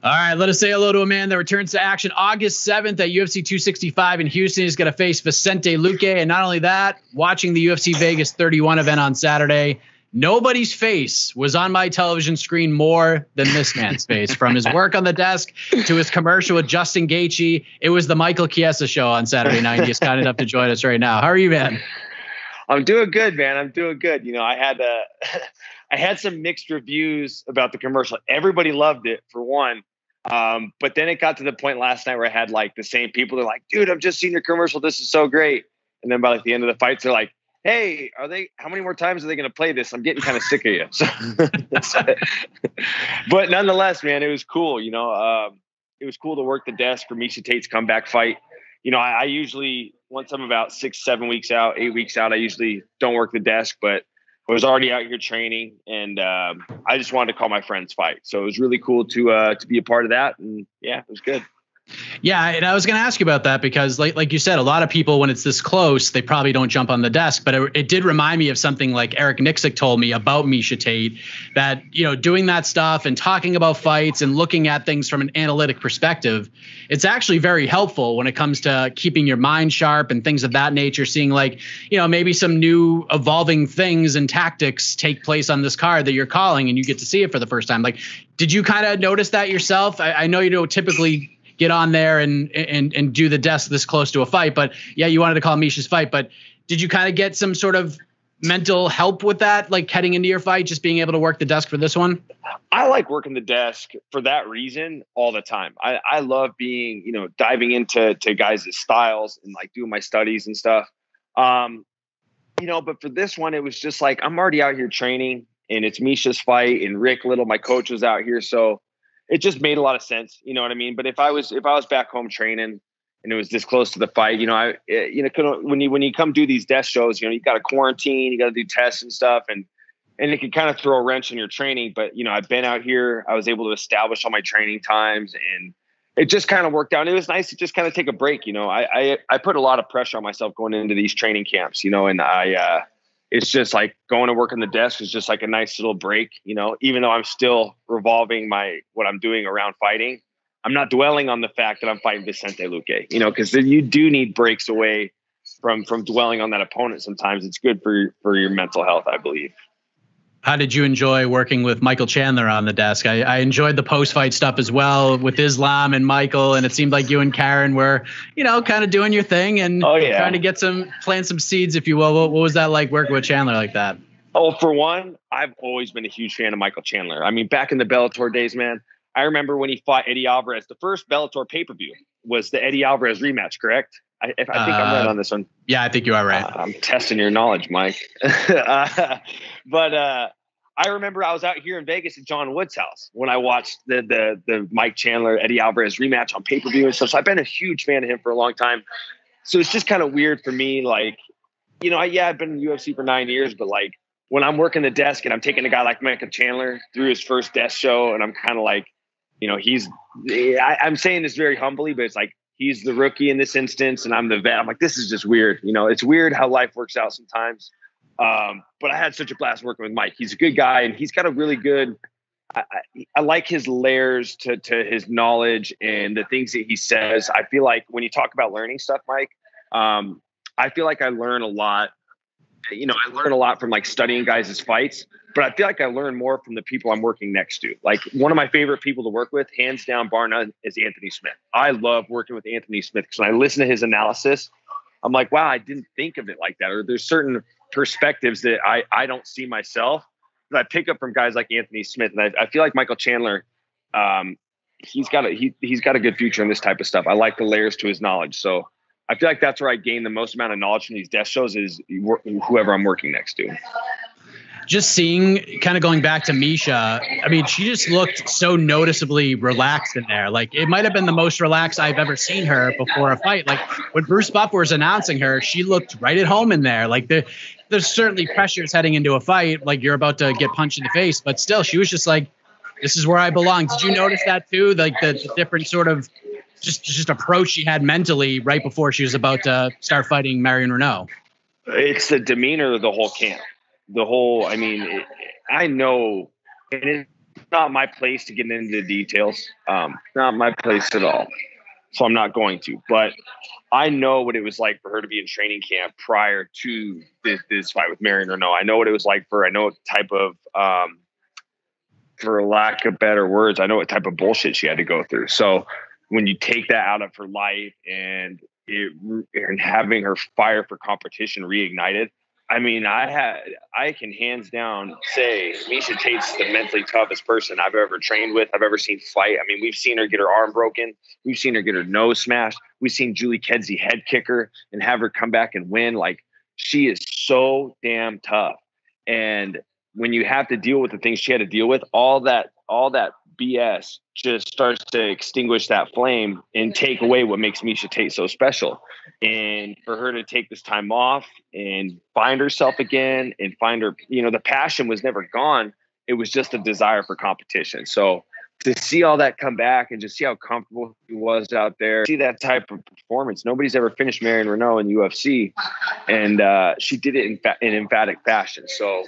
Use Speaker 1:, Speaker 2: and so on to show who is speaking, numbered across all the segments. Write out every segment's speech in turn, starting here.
Speaker 1: All right, let us say hello to a man that returns to action August 7th at UFC 265 in Houston. He's going to face Vicente Luque. And not only that, watching the UFC Vegas 31 event on Saturday, nobody's face was on my television screen more than this man's face. From his work on the desk to his commercial with Justin Gaethje, it was the Michael Chiesa show on Saturday night. He's kind enough to join us right now. How are you, man?
Speaker 2: I'm doing good, man. I'm doing good. You know, I had some mixed reviews about the commercial. Everybody loved it, for one. But then it got to the point last night where I had like the same people. They're like, dude, I've just seen your commercial. This is so great. And then by like the end of the fights, they're like, hey, how many more times are they going to play this? I'm getting kind of sick of you. So, but nonetheless, man, it was cool. You know, it was cool to work the desk for Misha Tate's comeback fight. You know, I usually, once I'm about 6-7 weeks out, 8 weeks out, I usually don't work the desk, but I was already out here training, and I just wanted to call my friend's fight. So it was really cool to be a part of that. And yeah, it was good.
Speaker 1: Yeah, and I was going to ask you about that because like you said, a lot of people, when it's this close, they probably don't jump on the desk. But it did remind me of something like Eric Nixick told me about Misha Tate, that, you know, doing that stuff and talking about fights and looking at things from an analytic perspective, it's actually very helpful when it comes to keeping your mind sharp and things of that nature, seeing like, you know, maybe some new evolving things and tactics take place on this card that you're calling and you get to see it for the first time. Like, did you kind of notice that yourself? I know you don't typically get on there and do the desk this close to a fight, but yeah, you wanted to call Misha's fight, but did you kind of get some sort of mental help with that, like heading into your fight, just being able to work the desk for this one?
Speaker 2: I like working the desk for that reason all the time. I love being, you know, diving into guys' styles and like doing my studies and stuff. You know, but for this one, it was just like, I'm already out here training and it's Misha's fight and Rick Little, my coach, was out here. So it just made a lot of sense. You know what I mean? But if I was back home training and it was this close to the fight, you know, when you come do these desk shows, you know, you got to quarantine, you got to do tests and stuff. And it can kind of throw a wrench in your training. But, you know, I've been out here, I was able to establish all my training times and it just kind of worked out. And it was nice to just kind of take a break. You know, I put a lot of pressure on myself going into these training camps, you know, and it's just like going to work on the desk is just like a nice little break, you know, even though I'm still revolving what I'm doing around fighting. I'm not dwelling on the fact that I'm fighting Vicente Luque, you know, because you do need breaks away from dwelling on that opponent. Sometimes it's good for your mental health, I believe.
Speaker 1: How did you enjoy working with Michael Chandler on the desk? I enjoyed the post-fight stuff as well with Islam and Michael, and it seemed like you and Karen were, you know, kind of doing your thing and trying to get plant some seeds, if you will. What was that like working with Chandler like that?
Speaker 2: Oh, for one, I've always been a huge fan of Michael Chandler. I mean, back in the Bellator days, man, I remember when he fought Eddie Alvarez. The first Bellator pay-per-view was the Eddie Alvarez rematch, correct? I think I'm right on this one.
Speaker 1: Yeah, I think you are right.
Speaker 2: I'm testing your knowledge, Mike. But I remember I was out here in Vegas at John Wood's house when I watched the Mike Chandler Eddie Alvarez rematch on pay-per-view and stuff. So I've been a huge fan of him for a long time. So it's just kind of weird for me, like, you know, I've been in UFC for 9 years, but like when I'm working the desk and I'm taking a guy like Michael Chandler through his first desk show, and I'm kind of like, you know, I'm saying this very humbly, but it's like he's the rookie in this instance and I'm the vet. I'm like, this is just weird. You know, it's weird how life works out sometimes. But I had such a blast working with Mike. He's a good guy and he's got a really good, I like his layers to his knowledge and the things that he says. I feel like when you talk about learning stuff, Mike, I feel like I learn a lot. You know, I learn a lot from like studying guys' fights, but I feel like I learn more from the people I'm working next to. Like one of my favorite people to work with, hands down, bar none, is Anthony Smith. I love working with Anthony Smith because when I listen to his analysis, I'm like, wow, I didn't think of it like that. Or there's certain perspectives that I don't see myself that I pick up from guys like Anthony Smith. And I feel like Michael Chandler, he's got a good future in this type of stuff. I like the layers to his knowledge. So I feel like that's where I gain the most amount of knowledge from these desk shows is whoever I'm working next to.
Speaker 1: Just seeing, kind of going back to Misha, I mean, she just looked so noticeably relaxed in there. Like it might have been the most relaxed I've ever seen her before a fight. Like when Bruce Buffer was announcing her, she looked right at home in there. Like there's certainly pressures heading into a fight, like you're about to get punched in the face, but still she was just like, this is where I belong. Did you notice that too? Like the different sort of just approach she had mentally right before she was about to start fighting Marion Renaud?
Speaker 2: It's the demeanor of the whole camp. I mean, I know, and not my place to get into the details. Not my place at all. So I'm not going to. But I know what it was like for her to be in training camp prior to this fight with Marion Renault. I know what it was like I know what type of, for lack of better words, I know what type of bullshit she had to go through. So when you take that out of her life and having her fire for competition reignited, I mean, I can hands down say Misha Tate's the mentally toughest person I've ever trained with, I've ever seen fight. I mean, we've seen her get her arm broken. We've seen her get her nose smashed. We've seen Julie Kedzie head kick her and have her come back and win. Like, she is so damn tough. And when you have to deal with the things she had to deal with, all that BS just starts to extinguish that flame and take away what makes Misha Tate so special. And for her to take this time off and find herself again and find her, the passion was never gone. It was just a desire for competition. So to see all that come back and just see how comfortable he was out there, see that type of performance. Nobody's ever finished Marion Renault in UFC, and she did it in emphatic fashion. So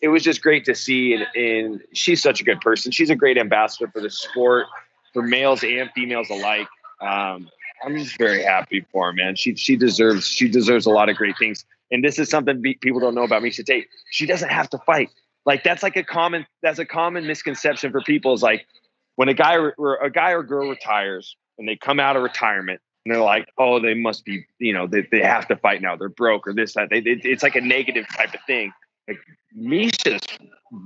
Speaker 2: it was just great to see, and she's such a good person. She's a great ambassador for the sport, for males and females alike. I'm just very happy for her, man. She deserves a lot of great things. And this is something people don't know about Misha Tate. She doesn't have to fight. Like, that's a common misconception for people, is like, when a guy or girl retires and they come out of retirement and they're like, oh, they must be, they have to fight now. They're broke or this, that. It's like a negative type of thing. Like, Misha's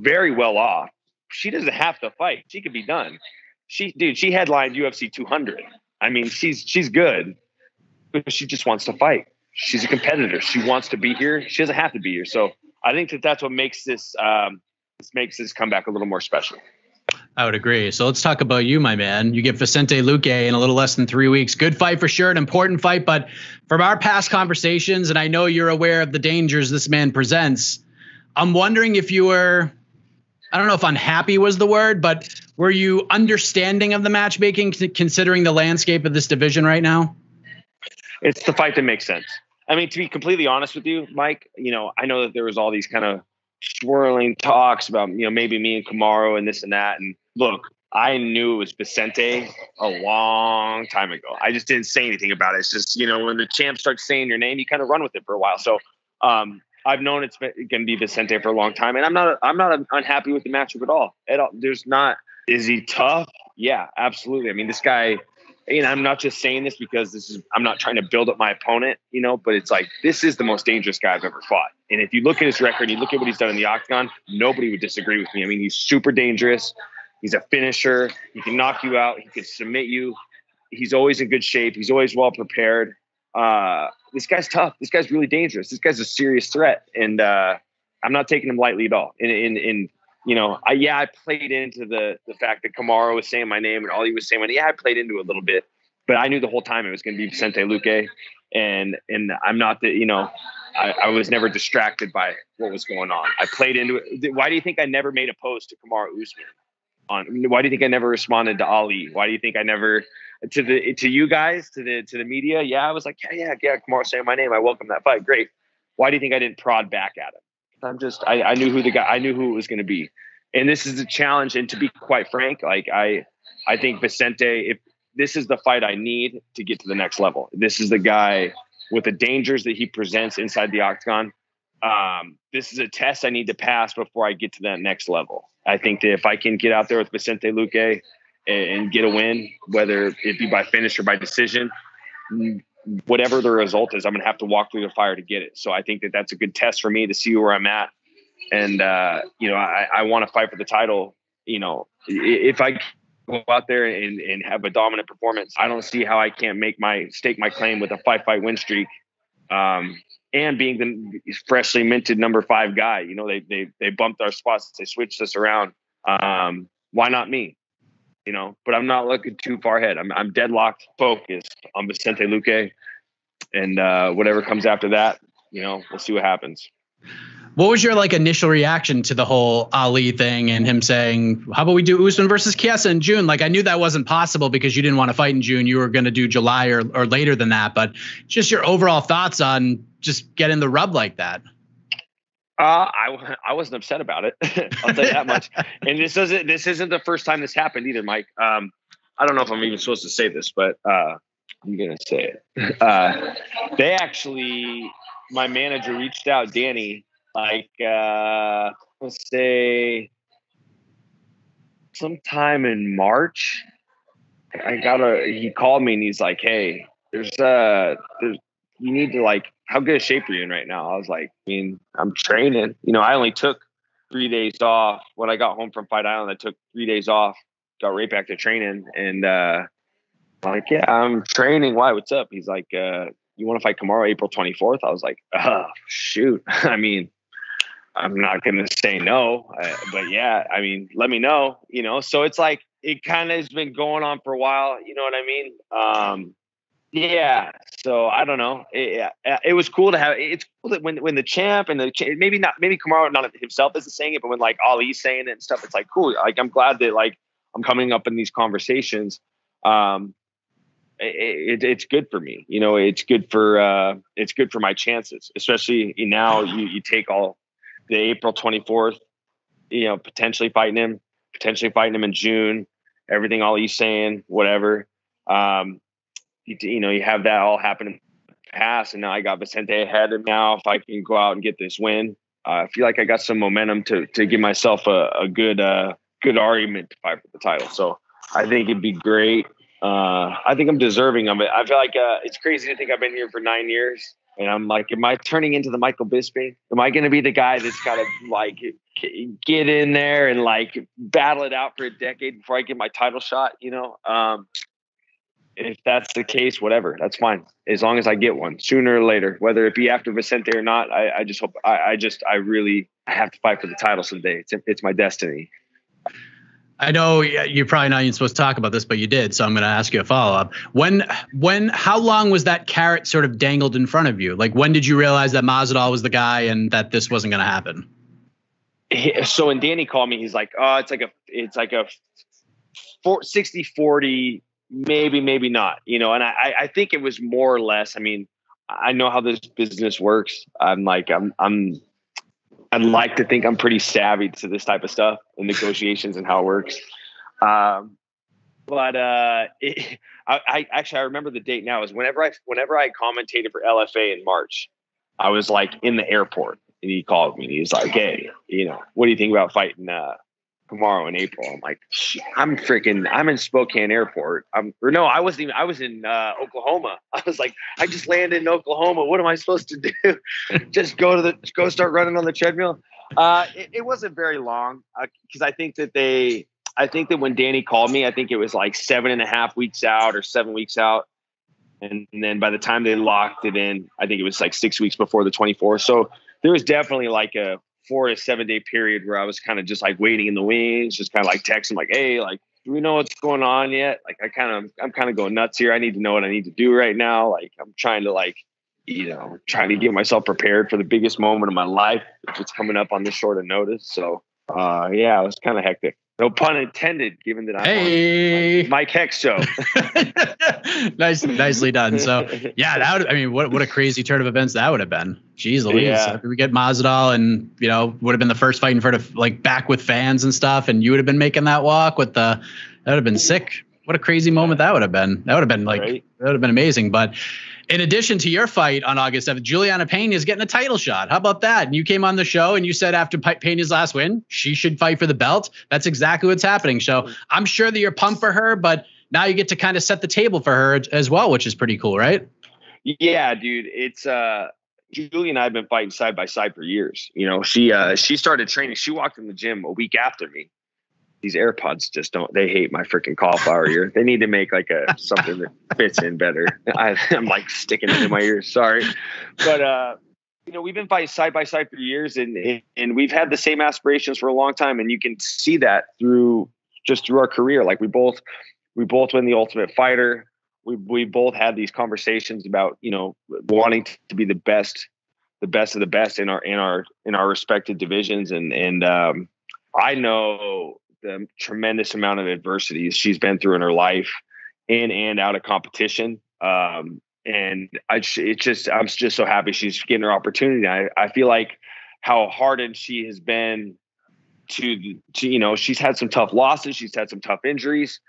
Speaker 2: very well off. She doesn't have to fight. She could be done. She headlined UFC 200. I mean, she's good, but she just wants to fight. She's a competitor. She wants to be here. She doesn't have to be here. So I think that's what makes this comeback a little more special.
Speaker 1: I would agree. So let's talk about you, my man. You get Vicente Luque in a little less than 3 weeks. Good fight for sure, an important fight. But from our past conversations, and I know you're aware of the dangers this man presents, I'm wondering if you were, I don't know if unhappy was the word, but were you understanding of the matchmaking, considering the landscape of this division right now?
Speaker 2: It's the fight that makes sense. I mean, to be completely honest with you, Mike, I know that there was all these kind of swirling talks about, maybe me and Kamaru and this and that. And look, I knew it was Vicente a long time ago. I just didn't say anything about it. It's just, when the champ starts saying your name, you kind of run with it for a while. So I've known it's going to be Vicente for a long time, and I'm not unhappy with the matchup at all. There's not. Is he tough? Yeah, absolutely. I mean, this guy. I'm not just saying this because I'm not trying to build up my opponent, but it's like, this is the most dangerous guy I've ever fought. And if you look at his record, you look at what he's done in the octagon, nobody would disagree with me. I mean, he's super dangerous. He's a finisher. He can knock you out. He can submit you. He's always in good shape. He's always well prepared. This guy's tough. This guy's really dangerous. This guy's a serious threat. And I'm not taking him lightly at all. I played into the fact that Kamaru was saying my name and all he was saying, I played into it a little bit, but I knew the whole time it was going to be Vicente Luque, and I'm not I was never distracted by what was going on. I played into it. Why do you think I never made a post to Kamaru Usman? Why do you think I never responded to Ali? Why do you think I never to you guys, to the media? Yeah, I was like, yeah, Kamaru saying my name. I welcome that fight. Great. Why do you think I didn't prod back at him? I knew who it was going to be. And this is a challenge. And to be quite frank, like I think Vicente, if this is the fight I need to get to the next level, this is the guy with the dangers that he presents inside the octagon. This is a test I need to pass before I get to that next level. I think that if I can get out there with Vicente Luque and get a win, whether it be by finish or by decision, whatever the result is, I'm going to have to walk through the fire to get it. So I think that that's a good test for me to see where I'm at. And, I want to fight for the title. If I go out there and have a dominant performance, I don't see how I can't stake my claim with a 5-fight win streak. And being the freshly minted number 5 guy, they bumped our spots. They switched us around. Why not me? But I'm not looking too far ahead. I'm deadlocked, focused on Vicente Luque, and whatever comes after that, we'll see what happens.
Speaker 1: What was your initial reaction to the whole Ali thing and him saying, how about we do Usman versus Chiesa in June? I knew that wasn't possible because you didn't want to fight in June. You were going to do July or later than that. But just your overall thoughts on just getting the rub like that.
Speaker 2: I wasn't upset about it. I'll tell you that much. And this isn't the first time this happened either, Mike. I don't know if I'm even supposed to say this, but I'm gonna say it. They actually, my manager reached out, Danny, like let's say sometime in March. He called me and he's like, "Hey, there's you need to, like, how good a shape are you in right now?" I was like, I mean, I'm training. I only took 3 days off. When I got home from Fight Island, I took 3 days off, got right back to training. And I'm like, yeah, I'm training. Why? What's up? He's like, you want to fight Kamaru April 24th? I was like, oh, shoot. I mean, I'm not going to say no, but yeah, I mean, let me know, so it's like, it kind of has been going on for a while. You know what I mean? Yeah. So I don't know. It was cool to have. It's cool that when the champ and maybe Kamaru not himself isn't saying it, but when like Ali's saying it and stuff, it's like cool. Like, I'm glad that, like, I'm coming up in these conversations. It's good for me. It's good for my chances, especially now. You take all the April 24th, potentially fighting him in June, everything Ali's saying, whatever. You have that all happen in the past, and now I got Vicente ahead of now. If I can go out and get this win, I feel like I got some momentum to give myself a good argument to fight for the title. So I think it'd be great. I think I'm deserving of it. I feel like it's crazy to think I've been here for 9 years, and I'm like, am I turning into the Michael Bisping? Am I going to be the guy that's got to, like, get in there and, like, battle it out for a decade before I get my title shot? If that's the case, whatever, that's fine. As long as I get one sooner or later, whether it be after Vicente or not, I just hope I have to fight for the title someday. It's my destiny.
Speaker 1: I know you're probably not even supposed to talk about this, but you did. So I'm going to ask you a follow up. How long was that carrot sort of dangled in front of you? Like, when did you realize that Masvidal was the guy and that this wasn't going to happen?
Speaker 2: So when Danny called me, he's like, oh, it's like a 60-40, maybe not, and I think it was more or less. I mean, I know how this business works. I'd like to think I'm pretty savvy to this type of stuff and negotiations and how it works. I remember the date now. Is whenever I commentated for LFA in March, I was like in the airport and he called me and he was like, hey, what do you think about fighting Kamaru in April? I'm like, I'm in Spokane Airport. I was in Oklahoma. I was like, I just landed in Oklahoma. What am I supposed to do? Just go start running on the treadmill. It wasn't very long because I think that when Danny called me, I think it was like 7.5 weeks out or 7 weeks out. And then by the time they locked it in, I think it was like 6 weeks before the 24th. So there was definitely like a 4 to 7 day period where I was kind of just like waiting in the wings, just kind of like texting like, hey, like, do we know what's going on yet? Like, I'm kind of going nuts here. I need to know what I need to do right now. Like, I'm trying to get myself prepared for the biggest moment of my life, which is coming up on this short of notice. So, yeah, it was kind of hectic. No pun intended, given that I'm on Mike Heck's show.
Speaker 1: Nicely done. So, yeah, what a crazy turn of events that would have been. Jeez Louise.
Speaker 2: Yeah.
Speaker 1: We get Masvidal and, would have been the first fight in front of, like, back with fans and stuff, and you would have been making that walk that would have been sick. What a crazy moment that would have been. That would have been that would have been amazing. But in addition to your fight on August 7th, Juliana Pena is getting a title shot. How about that? And you came on the show and you said after Pena's last win, she should fight for the belt. That's exactly what's happening. So I'm sure that you're pumped for her, but now you get to kind of set the table for her as well, which is pretty cool, right?
Speaker 2: Yeah, dude. It's Julie and I have been fighting side by side for years. She started training. She walked in the gym a week after me. These AirPods they hate my freaking cauliflower ear. They need to make like something that fits in better. I'm like sticking it in my ears. Sorry. But, we've been fighting side by side for years and we've had the same aspirations for a long time. And you can see that through our career. Like we both win the Ultimate Fighter. We both had these conversations about, wanting to be the best of the best in our respective divisions. And I know the tremendous amount of adversity she's been through in her life in and out of competition. And I'm just so happy she's getting her opportunity. I feel like how hardened she has been to she's had some tough losses. She's had some tough injuries.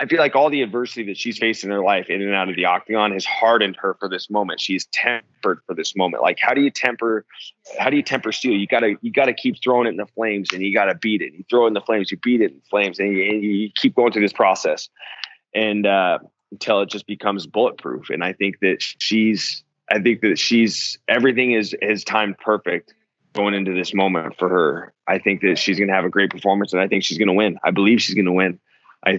Speaker 2: I feel like all the adversity that she's faced in her life in and out of the octagon has hardened her for this moment. She's tempered for this moment. Like, how do you temper steel? You gotta keep throwing it in the flames, and you gotta beat it. You throw it in the flames, you beat it in the flames, and you keep going through this process, and until it just becomes bulletproof. And I think that she's everything is timed perfect going into this moment for her. I think that she's gonna have a great performance, and I think she's gonna win. I believe she's gonna win. I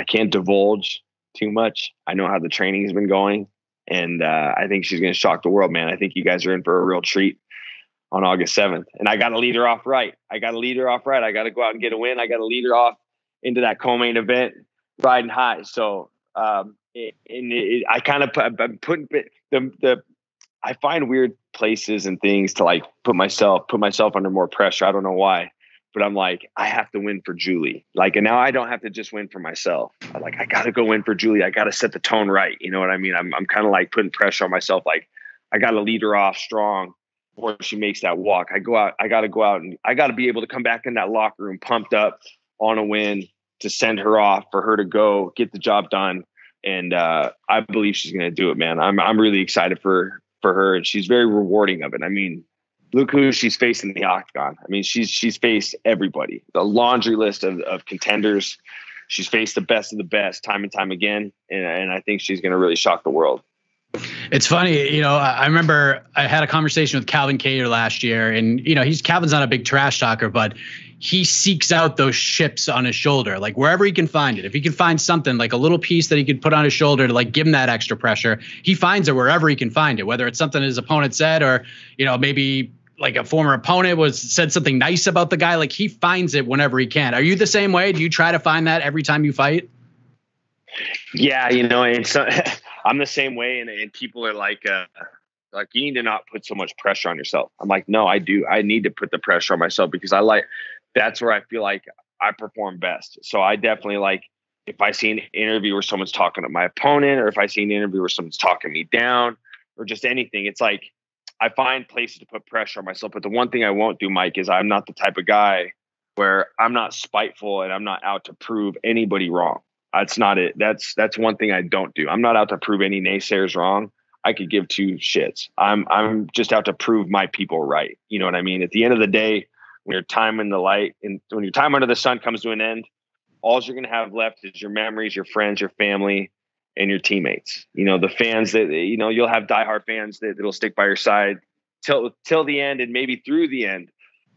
Speaker 2: can't divulge too much. I know how the training has been going, and I think she's going to shock the world, man. I think you guys are in for a real treat on August 7th, and I got to lead her off right. I got to go out and get a win. I got to lead her off into that co-main event riding high. So, I find weird places and things to like put myself under more pressure. I don't know why. But I'm like, I have to win for Julie. Like, and now I don't have to just win for myself. I got to go win for Julie. I got to set the tone right. You know what I mean? I'm kind of like putting pressure on myself. Like, I got to lead her off strong before she makes that walk. I got to go out and I got to be able to come back in that locker room pumped up on a win to send her off, for her to go get the job done. And I believe she's going to do it, man. I'm really excited for her, and she's very rewarding of it. I mean, look who she's facing in the octagon. I mean, she's faced everybody, the laundry list of contenders. She's faced the best of the best time and time again. And I think she's going to really shock the world.
Speaker 1: It's funny, I remember I had a conversation with Calvin Kattar last year, and, Calvin's not a big trash talker, but he seeks out those chips on his shoulder, like wherever he can find it. If he can find something like a little piece that he could put on his shoulder to like give him that extra pressure, he finds it wherever he can find it, whether it's something his opponent said, or, maybe like a former opponent said something nice about the guy. Like, he finds it whenever he can. Are you the same way? Do you try to find that every time you fight?
Speaker 2: Yeah. And so, I'm the same way. And people are like, you need to not put so much pressure on yourself. I'm like, no, I do. I need to put the pressure on myself, because that's where I feel like I perform best. So I definitely, like, if I see an interview where someone's talking to my opponent, or if I see an interview where someone's talking me down, or just anything, it's like, I find places to put pressure on myself. But the one thing I won't do, Mike, is I'm not the type of guy where I'm not spiteful and I'm not out to prove anybody wrong. That's not it. That's one thing I don't do. I'm not out to prove any naysayers wrong. I could give two shits. I'm just out to prove my people right. You know what I mean? At the end of the day, when your time in the light and when your time under the sun comes to an end, all you're going to have left is your memories, your friends, your family, and your teammates. The fans that, you'll have diehard fans that'll stick by your side till the end, and maybe through the end.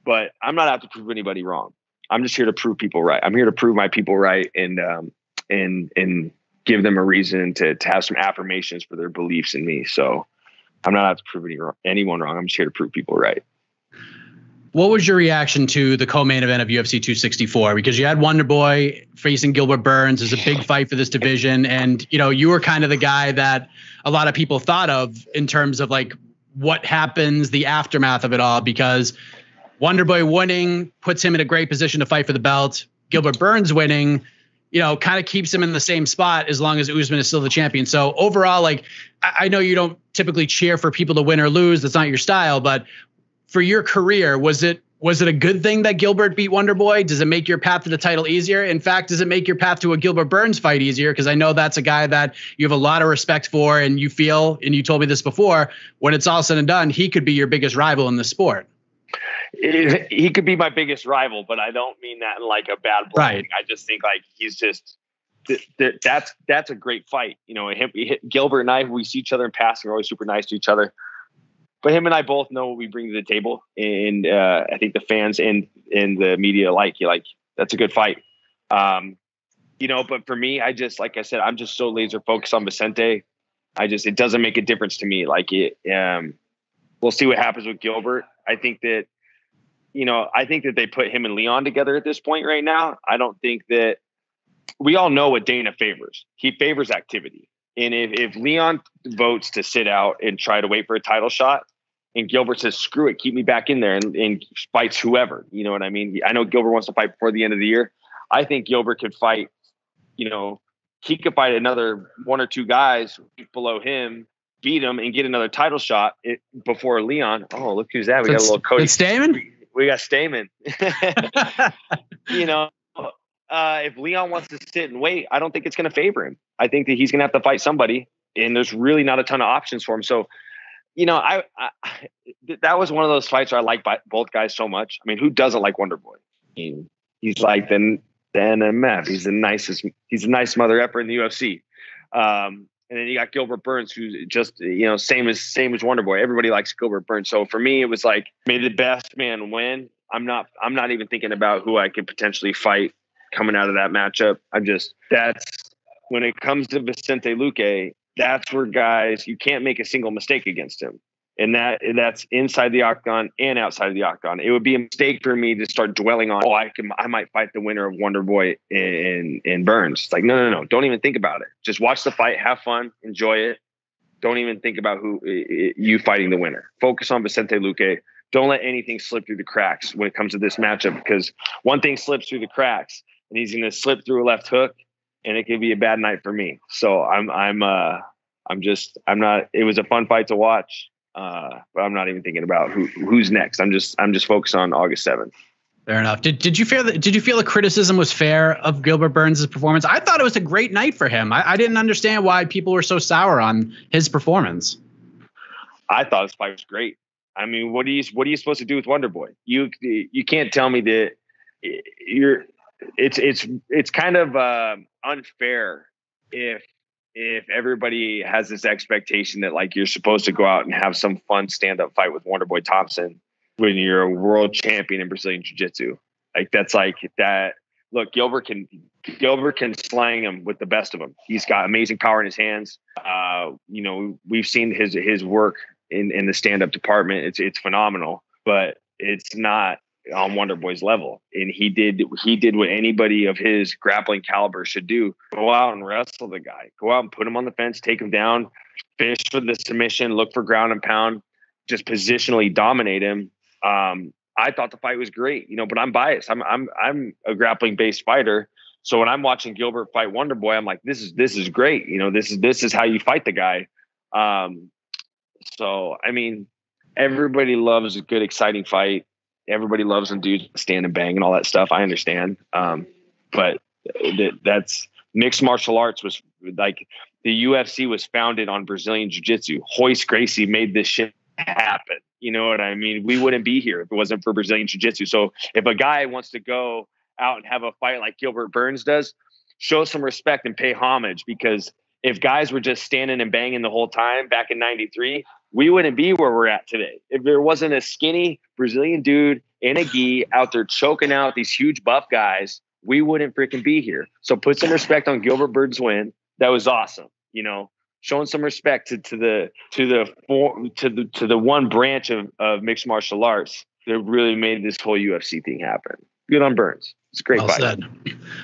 Speaker 2: But I'm not out to prove anybody wrong. I'm just here to prove people right. I'm here to prove my people right, and give them a reason to have some affirmations for their beliefs in me. So I'm not out to prove anyone wrong. I'm just here to prove people right.
Speaker 1: What was your reaction to the co-main event of UFC 264? Because you had Wonder Boy facing Gilbert Burns. It's a big fight for this division. And, you were kind of the guy that a lot of people thought of in terms of like what happens, the aftermath of it all, because Wonder Boy winning puts him in a great position to fight for the belt. Gilbert Burns winning, kind of keeps him in the same spot as long as Usman is still the champion. So overall, like, I know you don't typically cheer for people to win or lose. That's not your style, but for your career, was it a good thing that Gilbert beat Wonder Boy? Does it make your path to the title easier? In fact, does it make your path to a Gilbert Burns fight easier? Because I know that's a guy that you have a lot of respect for, and you feel, and you told me this before, when it's all said and done, he could be your biggest rival in the sport.
Speaker 2: He could be my biggest rival, but I don't mean that in like a bad way.
Speaker 1: Right.
Speaker 2: I just think like he's just that's a great fight. Gilbert and I, we see each other in passing, we're always super nice to each other. But him and I both know what we bring to the table, and I think the fans and the media like that's a good fight. But for me, like I said, I'm just so laser focused on Vicente. It doesn't make a difference to me. We'll see what happens with Gilbert. I think that they put him and Leon together at this point right now. I don't think that we all know what Dana favors. He favors activity. And if Leon votes to sit out and try to wait for a title shot, and Gilbert says, screw it, keep me back in there, and fights whoever, you know what I mean? I know Gilbert wants to fight before the end of the year. I think Gilbert could fight, he could fight another one or two guys below him beat him and get another title shot before Leon. Oh, look who's that. We got a little Cody.
Speaker 1: It's Stamen?
Speaker 2: We got Stamen. You know, if Leon wants to sit and wait, I don't think it's going to favor him. I think that he's going to have to fight somebody, and there's really not a ton of options for him. So, you know, that was one of those fights where I like both guys so much. I mean, who doesn't like Wonder Boy? He's like the NMF. He's the nicest mother effer in the UFC. And then you got Gilbert Burns, who's just, you know, same as Wonder Boy. Everybody likes Gilbert Burns. So for me, it was like, may the best man win. I'm not even thinking about who I could potentially fight coming out of that matchup. That's when it comes to Vicente Luque, that's where guys, you can't make a single mistake against him. And that's inside the octagon and outside of the octagon. It would be a mistake for me to start dwelling on, I might fight the winner of Wonder Boy in Burns. It's like, no. Don't even think about it. Just watch the fight, have fun, enjoy it. Don't even think about you fighting the winner. Focus on Vicente Luque. Don't let anything slip through the cracks when it comes to this matchup, because one thing slips through the cracks and he's going to slip through a left hook and it could be a bad night for me. So I'm not, it was a fun fight to watch. But I'm not even thinking about who's next. I'm just focused on August 7th.
Speaker 1: Fair enough. Did you feel the criticism was fair of Gilbert Burns' performance? I thought it was a great night for him. I didn't understand why people were so sour on his performance. I thought his fight was great. I mean, what are you supposed to do with Wonder Boy? You can't tell me that it's kind of unfair if everybody has this expectation that like you're supposed to go out and have some fun stand-up fight with Wonder Boy Thompson when you're a world champion in Brazilian Jiu-Jitsu. Like that's like that. Look, Gilbert can slang him with the best of them. He's got amazing power in his hands. You know, we've seen his work in the stand-up department. It's phenomenal, but it's not on Wonder Boy's level. And he did what anybody of his grappling caliber should do. Go out and wrestle the guy. Go out and put him on the fence, take him down, fish for the submission, look for ground and pound, just positionally dominate him. I thought the fight was great, you know, but I'm biased. I'm a grappling based fighter. So when I'm watching Gilbert fight Wonder Boy, I'm like, this is great. You know, this is how you fight the guy. So, I mean, everybody loves a good, exciting fight. Everybody loves them dudes stand and bang and all that stuff. I understand. But that's mixed martial arts was like the UFC was founded on Brazilian Jiu-Jitsu. Royce Gracie made this shit happen. You know what I mean? We wouldn't be here if it wasn't for Brazilian Jiu-Jitsu. So if a guy wants to go out and have a fight like Gilbert Burns does, show some respect and pay homage, because if guys were just standing and banging the whole time back in 93, we wouldn't be where we're at today. If there wasn't a skinny Brazilian dude in a gi out there choking out these huge buff guys, we wouldn't freaking be here. So put some respect on Gilbert Burns' win. That was awesome. You know, showing some respect to the one branch of mixed martial arts that really made this whole UFC thing happen. Good on Burns. It's a great fight.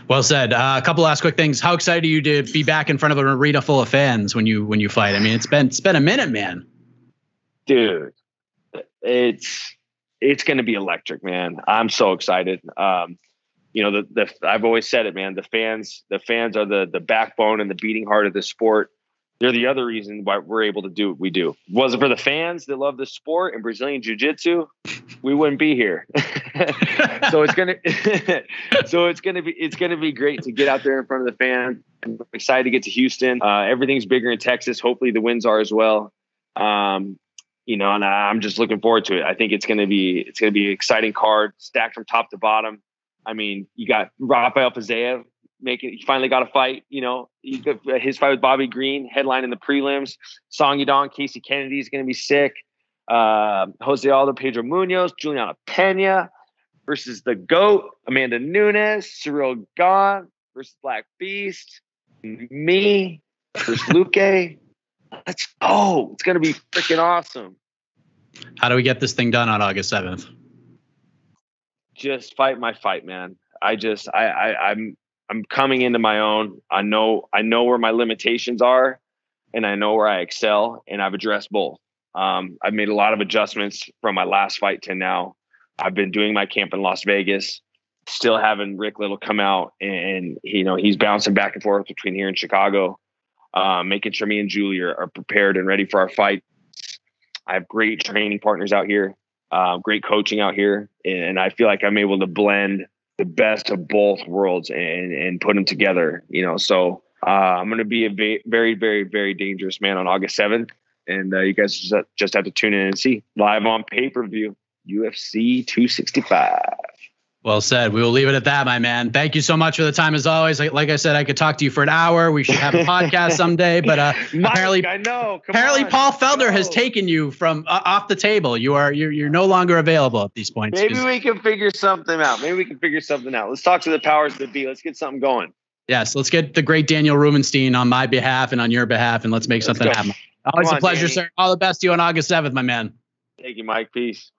Speaker 1: Well said. A couple last quick things. How excited are you to be back in front of an arena full of fans when you fight? I mean, it's been a minute, man. Dude,
Speaker 2: it's going to be electric, man. I'm so excited. You know, I've always said it, man. The fans are the backbone and the beating heart of the sport. They're the other reason why we're able to do what we do. Was it for the fans that love the sport and Brazilian Jiu-Jitsu, we wouldn't be here. So it's gonna be great to get out there in front of the fans. I'm excited to get to Houston. Everything's bigger in Texas. Hopefully the wins are as well. You know, and I'm just looking forward to it. I think it's gonna be an exciting card, stacked from top to bottom. I mean, you got Rafael Fiziev. He finally got a fight, you know, his fight with Bobby Green, headline in the prelims. Song Yadong, Casey Kennedy is going to be sick. Jose Aldo, Pedro Munoz, Juliana Pena versus the GOAT, Amanda Nunes, Cyril Gahn versus Black Beast, me versus Luque. Let's go. It's going to be freaking awesome.
Speaker 1: How do we get this thing done on August 7th?
Speaker 2: Just fight my fight, man. I'm coming into my own. I know where my limitations are, and I know where I excel, and I've addressed both. I've made a lot of adjustments from my last fight to now. I've been doing my camp in Las Vegas, still having Rick Little come out, and you know, he's bouncing back and forth between here and Chicago. making sure me and Julie are prepared and ready for our fight. I have great training partners out here, great coaching out here. And I feel like I'm able to blend the best of both worlds and put them together, So I'm going to be a very, very, very dangerous man on August 7th. And you guys just have to tune in and see live on pay-per-view, UFC 265.
Speaker 1: Well said. We will leave it at that, my man. Thank you so much for the time, as always. Like I said, I could talk to you for an hour. We should have a podcast someday. But apparently, Paul Felder has taken you from off the table. You're no longer available at these points.
Speaker 2: Maybe we can figure something out. Let's talk to the powers that be. Let's get something going.
Speaker 1: Yes, let's get the great Daniel Rubenstein on my behalf and on your behalf, and let's make something happen. Always a pleasure, Danny. Sir. All the best to you on August 7th, my man.
Speaker 2: Thank you, Mike. Peace.